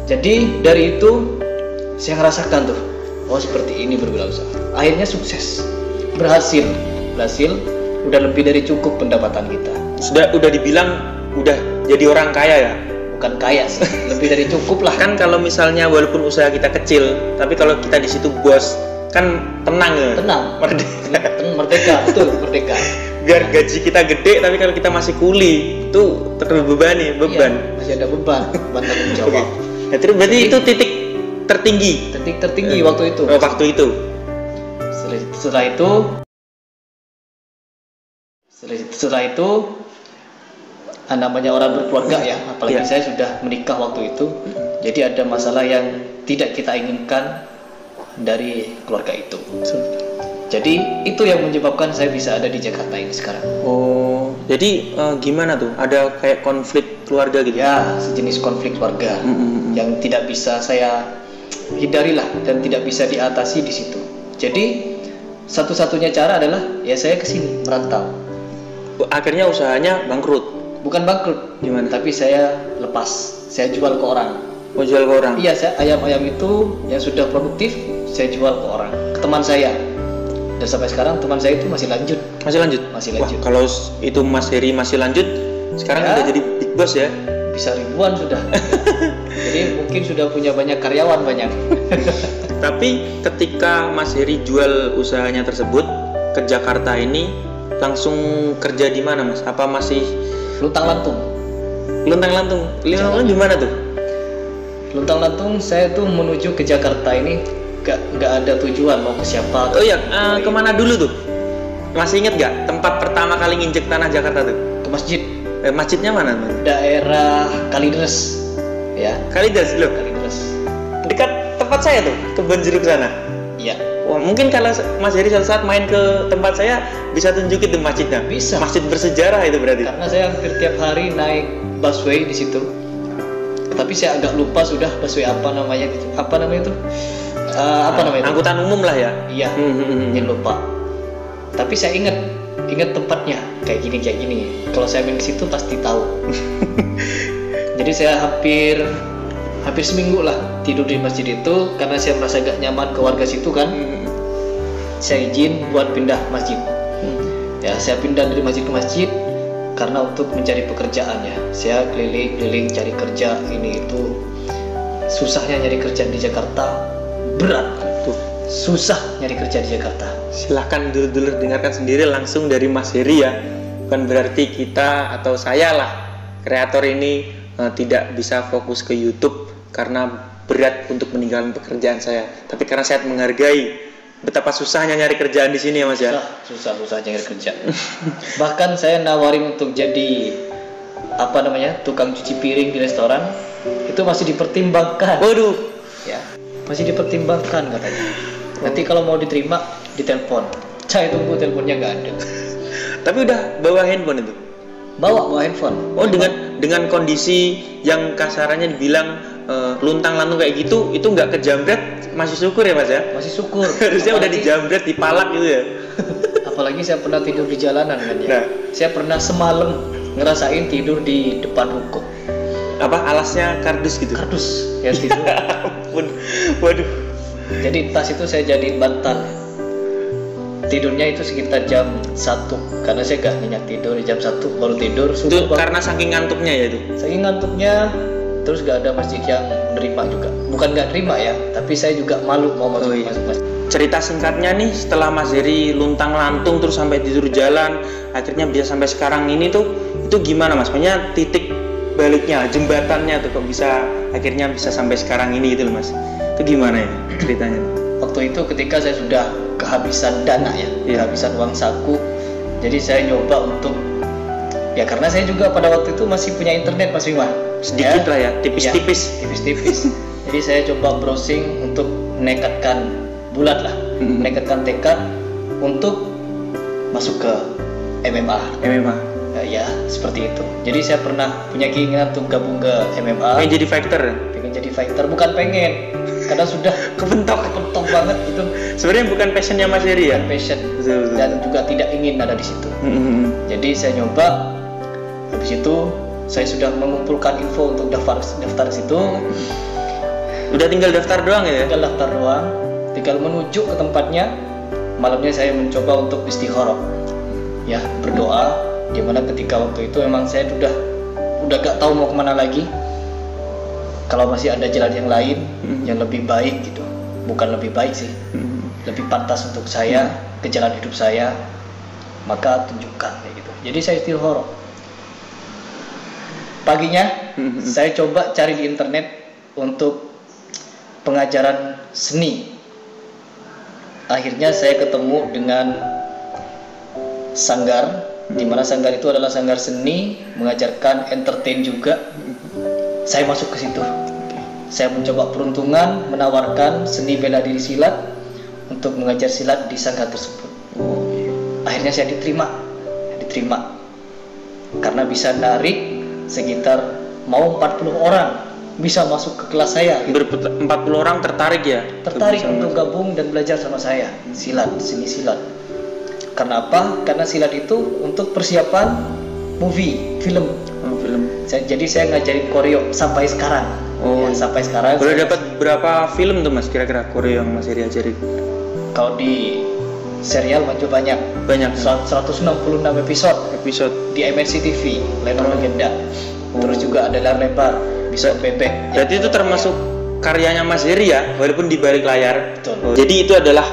Jadi dari itu saya ngerasakan tuh, oh seperti ini berwirausaha. Akhirnya sukses, berhasil, udah lebih dari cukup pendapatan kita. Udah dibilang udah jadi orang kaya ya? Bukan kaya sih, lebih dari cukup lah. Kan kalau misalnya walaupun usaha kita kecil, tapi kalau kita di situ bos, kan tenang ya? Tenang, merdeka, betul, merdeka. Biar gaji kita gede, tapi kalau kita masih kuli, itu terbebani, beban. Iya, masih ada beban tanggung jawab. Nah, terus berarti itu titik tertinggi waktu itu. Waktu itu. Setelah itu namanya orang berkeluarga ya, apalagi saya sudah menikah waktu itu. Jadi ada masalah yang tidak kita inginkan dari keluarga itu. Jadi itu yang menyebabkan saya bisa ada di Jakarta ini sekarang. Oh, jadi gimana tuh? Ada kayak konflik keluarga gitu? Ya, sejenis konflik keluarga yang tidak bisa saya hindari lah dan tidak bisa diatasi di situ. Jadi satu-satunya cara adalah ya saya kesini merantau. Akhirnya usahanya bangkrut? Bukan bangkrut, gimana? Tapi saya lepas, saya jual ke orang. Oh, jual ke orang? Iya, saya ayam-ayam itu yang sudah produktif saya jual ke orang, ke teman saya. Dan sampai sekarang teman saya itu masih lanjut. Wah, kalau itu Mas Heri masih lanjut, sekarang ya, udah jadi big boss ya? Bisa ribuan sudah. Jadi mungkin sudah punya banyak karyawan banyak. Tapi ketika Mas Heri jual usahanya tersebut ke Jakarta ini, langsung kerja di mana Mas? Apa masih luntang-lantung? Luntang-lantung di mana tuh? Luntang-lantung saya tuh menuju ke Jakarta ini nggak ada tujuan mau ke siapa. Oh iya, kemana dulu tuh? Masih inget nggak tempat pertama kali nginjek tanah Jakarta tuh? Ke masjid. Masjidnya mana? Daerah Kalideres. Ya. Kalideres loh. Kalideres. Dekat tempat saya tuh, Kebon Jeruk sana. Iya. Wah, mungkin kalau Mas Heri suatu saat main ke tempat saya bisa tunjukin tuh masjidnya. Bisa. Masjid bersejarah itu berarti. Karena saya hampir tiap hari naik busway di situ. Tapi saya agak lupa sudah busway apa namanya gitu. Apa namanya itu? Angkutan umum lah ya. Iya. Jangan lupa. Tapi saya ingat tempatnya kayak gini. Kalau saya main ke situ pasti tahu. Jadi saya hampir seminggu lah tidur di masjid itu karena saya merasa gak nyaman ke warga situ kan. Saya izin buat pindah masjid. Ya, saya pindah dari masjid ke masjid karena untuk mencari pekerjaan ya. Saya keliling cari kerja ini itu. Susahnya nyari kerja di Jakarta, berat tuh. Susah nyari kerja di Jakarta. Silahkan dulur-dulur dengarkan sendiri langsung dari Mas Heri ya. Bukan berarti kita atau saya lah kreator ini tidak bisa fokus ke YouTube karena berat untuk meninggalkan pekerjaan saya. Tapi karena saya menghargai betapa susahnya nyari kerjaan di sini ya Mas ya. Susah nyari kerja. Bahkan saya nawarin untuk jadi tukang cuci piring di restoran, itu masih dipertimbangkan. Waduh. Ya, masih dipertimbangkan katanya. Nanti kalau mau diterima ditelepon. Saya tunggu teleponnya nggak ada. Tapi udah bawa handphone itu? Bawa handphone. Oh, dengan kondisi yang kasarannya dibilang luntang-lantung kayak gitu, itu nggak kejamret, masih syukur ya Mas ya? Masih syukur. Harusnya udah dijamret, dipalak gitu ya. Apalagi saya pernah tidur di jalanan kan ya. Nah. Saya pernah semalam ngerasain tidur di depan ruko. Apa alasnya kardus gitu? Kardus ya tidur. Ampun. Waduh. Jadi tas itu saya jadiin bantal. Tidurnya itu sekitar jam 1 karena saya gak nyenyak tidur di jam 1 baru tidur. Itu karena saking ngantuknya ya itu? Saking ngantuknya, terus gak ada masjid yang nerima juga. Bukan gak nerima ya, tapi saya juga malu mau masuk masjid. Cerita singkatnya nih, setelah Mas Heri luntang-lantung terus sampai tidur jalan, akhirnya bisa sampai sekarang ini tuh, itu gimana Mas? Maksudnya titik baliknya, jembatannya tuh kok bisa akhirnya bisa sampai sekarang ini gitu loh Mas. Itu gimana ya ceritanya? Waktu itu ketika saya sudah kehabisan dana ya, kehabisan uang saku, jadi saya nyoba untuk ya karena saya juga pada waktu itu masih punya internet Mas Bima, sedikit lah ya, tipis-tipis. Jadi saya coba browsing untuk menekatkan bulat lah, menekatkan tekad untuk masuk ke MMA. Ya seperti itu. Jadi saya pernah punya keinginan untuk gabung ke MMA. Pengen jadi fighter, bukan pengen. Karena sudah kebentok banget itu. Sebenarnya bukan passionnya Mas Heri ya? Bukan passion. Dan juga tidak ingin ada di situ. Jadi saya nyoba. Habis itu saya sudah mengumpulkan info untuk daftar situ. Udah tinggal daftar doang ya? Tinggal daftar doang, tinggal menuju ke tempatnya. Malamnya saya mencoba untuk istikharah, ya, berdoa. Dimana ketika waktu itu memang saya udah gak tahu mau kemana lagi. Kalau masih ada jalan yang lain yang lebih baik gitu, bukan lebih baik sih, lebih pantas untuk saya ke jalan hidup saya, maka tunjukkan kayak gitu. Jadi saya istikharah. Paginya saya coba cari di internet untuk pengajaran seni. Akhirnya saya ketemu dengan sanggar, di mana sanggar itu adalah sanggar seni, mengajarkan entertain juga. Saya masuk ke situ. Saya mencoba peruntungan menawarkan seni bela diri silat untuk mengajar silat di sanggar tersebut. Akhirnya saya diterima karena bisa narik sekitar mau 40 orang bisa masuk ke kelas saya. 40 orang tertarik ya? Tertarik untuk gabung dan belajar sama saya seni silat. Karena apa? Karena silat itu untuk persiapan film. Jadi saya ngajarin koreo sampai sekarang. Sampai sekarang. Boleh dapat berapa film tuh Mas kira-kira koreo yang Mas Heri ajarin? Kalau di serial banyak. 166 episode di MNC TV, Lenong Legenda. Terus juga ada layar lebar, bisa bebek. Berarti itu termasuk karyanya Mas Heri ya, walaupun di balik layar. Betul. Jadi itu adalah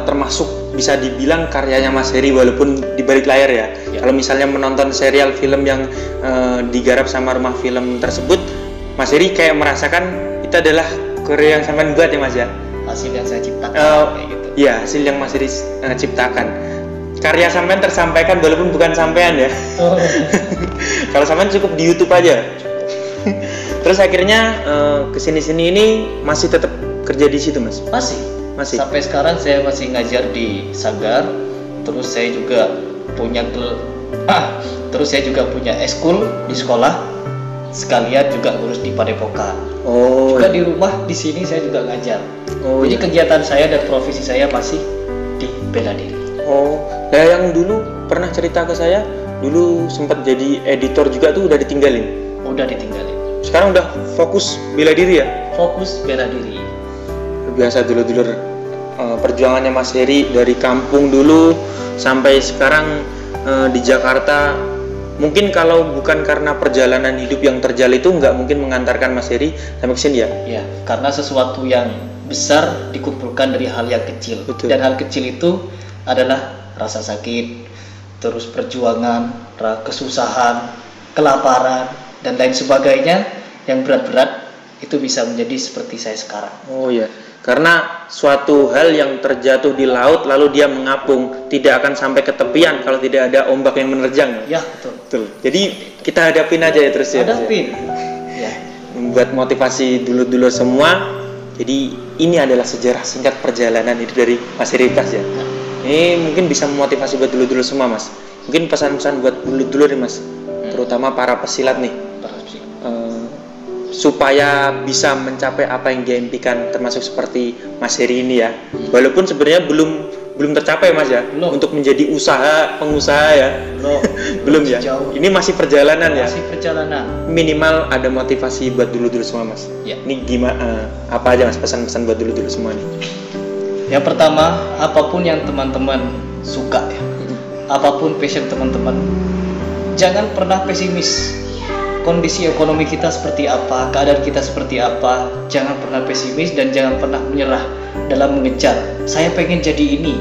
termasuk bisa dibilang karyanya Mas Heri walaupun di balik layar ya. Kalau misalnya menonton serial film yang digarap sama Rumah Film tersebut, Mas Heri kayak merasakan itu adalah karya yang sampean buat ya Mas ya. Hasil yang saya ciptakan kayak gitu. Iya, hasil yang Mas Heri ciptakan. Karya sampean tersampaikan walaupun bukan sampean ya. Kalau sampean cukup di YouTube aja. Terus akhirnya kesini-sini ini masih tetap kerja di situ Mas? Masih. Sampai sekarang saya masih ngajar di Sanggar. Terus saya juga punya eskul di sekolah. Sekalian juga ngurus di Padepokan. Juga di rumah di sini saya juga ngajar. Jadi kegiatan saya dan profesi saya masih di bela diri. Nah yang dulu pernah cerita ke saya, dulu sempat jadi editor juga tuh udah ditinggalin? Udah ditinggalin. Sekarang udah fokus bela diri ya? Fokus bela diri. Biasa dulur-dulur perjuangannya Mas Heri dari kampung dulu sampai sekarang di Jakarta. Mungkin kalau bukan karena perjalanan hidup yang terjal itu nggak mungkin mengantarkan Mas Heri sampai kesini ya? Ya, karena sesuatu yang besar dikumpulkan dari hal yang kecil. Betul. Dan hal kecil itu adalah rasa sakit, terus perjuangan, kesusahan, kelaparan, dan lain sebagainya yang berat-berat itu bisa menjadi seperti saya sekarang. Karena suatu hal yang terjatuh di laut lalu dia mengapung tidak akan sampai ke tepian kalau tidak ada ombak yang menerjang. Ya, betul. Jadi kita hadapin aja ya terus ya. Hadapin. Ya. Membuat motivasi dulur-dulur semua. Jadi ini adalah sejarah singkat perjalanan hidup dari Mas Heri ya. Ini mungkin bisa memotivasi buat dulur-dulur semua Mas. Mungkin pesan-pesan buat dulur-dulur nih Mas, terutama para pesilat nih, supaya bisa mencapai apa yang dia impikan, termasuk seperti Mas Heri ini ya. Walaupun sebenarnya belum tercapai Mas ya, untuk menjadi pengusaha ya. Belum ya. Jauh. Ini masih perjalanan ya. Masih perjalanan. Minimal ada motivasi buat dulur-dulur semua Mas. Ya. Ini gimana? Apa aja Mas pesan-pesan buat dulur-dulur semua nih? Yang pertama, apapun yang teman-teman suka ya, apapun passion teman-teman, jangan pernah pesimis. Kondisi ekonomi kita seperti apa, keadaan kita seperti apa, jangan pernah pesimis dan jangan pernah menyerah dalam mengejar. Saya pengen jadi ini.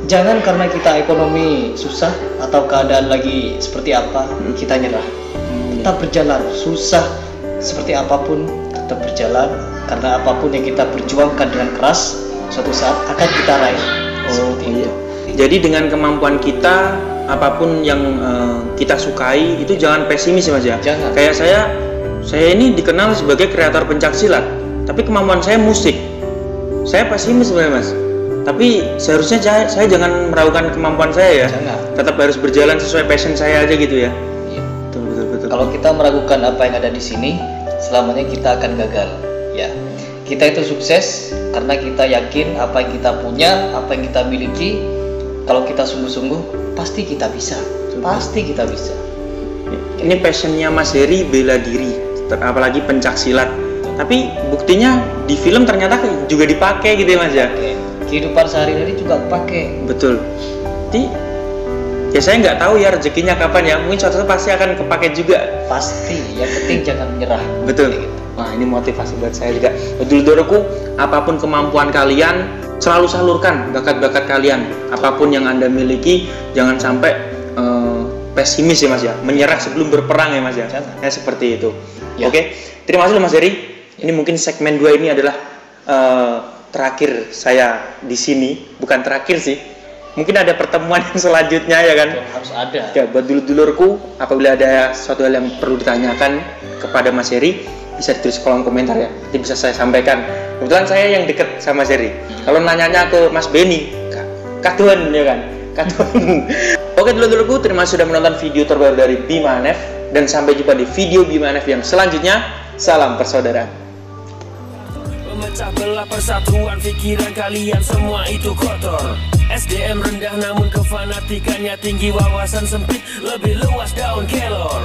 Jangan karena kita ekonomi susah atau keadaan lagi seperti apa, kita nyerah. Tetap berjalan, susah seperti apapun tetap berjalan, karena apapun yang kita perjuangkan dengan keras, suatu saat akan kita raih. Itu. Jadi dengan kemampuan kita, apapun yang kita sukai itu jangan pesimis Mas ya. Jangan. Kayak saya ini dikenal sebagai kreator pencaksilat, tapi kemampuan saya musik. Saya pesimis sebenarnya Mas. Tapi seharusnya saya jangan meragukan kemampuan saya ya. Jangan. Tetap harus berjalan sesuai passion saya aja gitu ya. Iya. Betul. Kalau kita meragukan apa yang ada di sini, selamanya kita akan gagal. Ya. Kita itu sukses karena kita yakin apa yang kita punya, apa yang kita miliki. Kalau kita sungguh-sungguh, pasti kita bisa. Pasti kita bisa. Ini passionnya Mas Heri bela diri, apalagi pencaksilat. tapi buktinya di film ternyata juga dipakai gitu ya Mas ya. Oke. Kehidupan sehari-hari juga pakai. Betul. Jadi ya saya nggak tahu ya rezekinya kapan ya, mungkin suatu saat pasti akan kepake juga. Pasti, yang penting jangan menyerah. Betul. Kayak gitu. Wah, ini motivasi buat saya juga. Dulur-dulurku, apapun kemampuan kalian, selalu salurkan bakat-bakat kalian. Apapun yang Anda miliki, jangan sampai pesimis ya Mas ya, menyerah sebelum berperang ya Mas ya. Ya seperti itu. Ya. Oke, terima kasih Mas Heri. Ini mungkin segmen 2 ini adalah terakhir saya di sini, bukan terakhir sih. Mungkin ada pertemuan yang selanjutnya ya kan. Harus ada. Ya, buat dulur-dulurku, apabila ada suatu hal yang perlu ditanyakan kepada Mas Heri, bisa ditulis kolom komentar ya, nanti bisa saya sampaikan. Kebetulan saya yang deket sama Mas Heri. Kalau nanyanya ke Mas Beni, kaduan ya kan, kaduan. Oke dulur-dulurku, terima kasih sudah menonton video terbaru dari Bima NF, dan sampai jumpa di video Bima NF yang selanjutnya. Salam persaudaraan. Memecah belah persatuan pikiran kalian semua itu kotor. SDM rendah namun kefanatikannya tinggi, wawasan sempit lebih luas daun kelor.